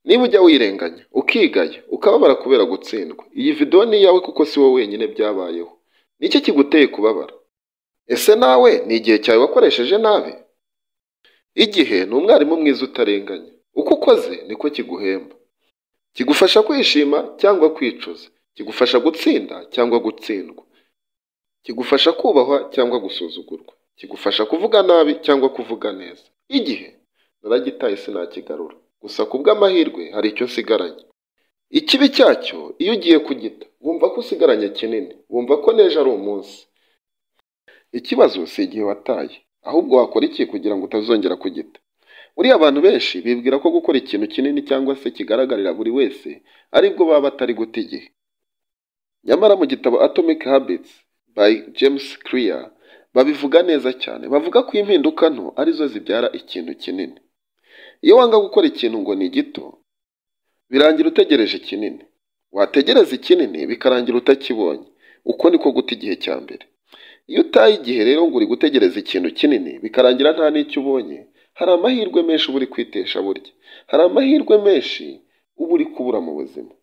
Niba ujya wirenganya, ukigaya, ukababara kubera gutsindwa, iyi video ni iyawe kuko si wowe wenyine byabayeho. Niki kiguteye kubabara? Ese nawe ni igihe cyawe wakoresheje nabi? Igihe ni umwarimu mwiza utarenganya. Uko ukoze niko kiguhemba. Kigufasha kwishima cyangwa kwicuza. Kigufasha gutsinda cyangwa gutsindwa. Kigufasha kubahwa cyangwa gusuzugurwa. Kigufasha kuvuga nabi cyangwa kuvuga neza. Igihe naragitaye sinakigarura. Gusa kubw'amahirwe hari icyo nsigaranye. Ikibi cyacyo iyo ugiye kugita, wumva ko usigaranye kinini, wumva ko nejo ari umunsi. Ikibazo si igihe wataye, ahubwo wakora iki kugira ngo utazongera kugita. Buriya abantu benshi bibwira ko gukora ikintu kinini cyangwa se kigaragarira buri wese aribwo baba batari guta igihe. Nyamara mu gitabo Atomic Habits by James Clear babivuga neza cyane. Bavuga ko impinduka nto arizo zibyara ikintu kinini. Iyo wanga gukora ikintu ngo ni gito, birangira utegereje kinini. Wategereza ikinini bikarangira utakibonye. Uko niko guta igihe cya mbere. Iyo utaye igihe rero ngo uri gutegereza ikintu kinini bikarangira nta n'icyo ubonye, hari amahirwe menshi uba uri kwitesha burya. Hari amahirwe menshi uba uri kubura mu buzima.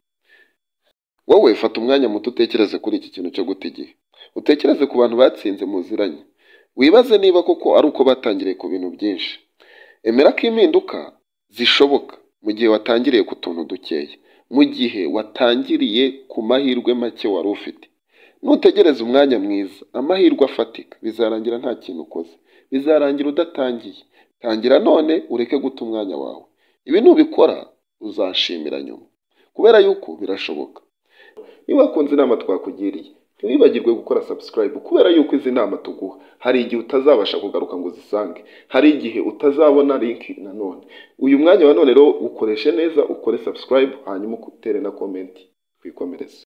Wowe fata umwanya muto utekereze kuri iki kintu cyo guta igihe. Utekereze ku bantu batsinze muziranye. Wibaze niba koko ari uko batangiriye ku bintu byinshi. Emera ko impinduka zishoboka mu gihe watangiriye ku tuntu dukeya. Mu gihe watangiriye ku mahirwe make wari ufite. Nutegereza umwanya mwiza, amahirwe afatika, bizarangira nta kintu ukoze. Bizarangira udatangiye. Tangira none ureke guta umwanya wawe. Ibi nubikora uzashimira nyuma. Kubera yuko birashoboka. Niba wakunze inama twakugiriye, ntiwibagirwe gukora subscribe kubera yuko izi nama tuguha hari igihe utazabasha kugaruka ngo uzisange. Hari igihe utazabona link nanone. Uyu mwanya wa none rero ukoreshe neza, ukore subscribe hanyuma utere na comment twikomereze.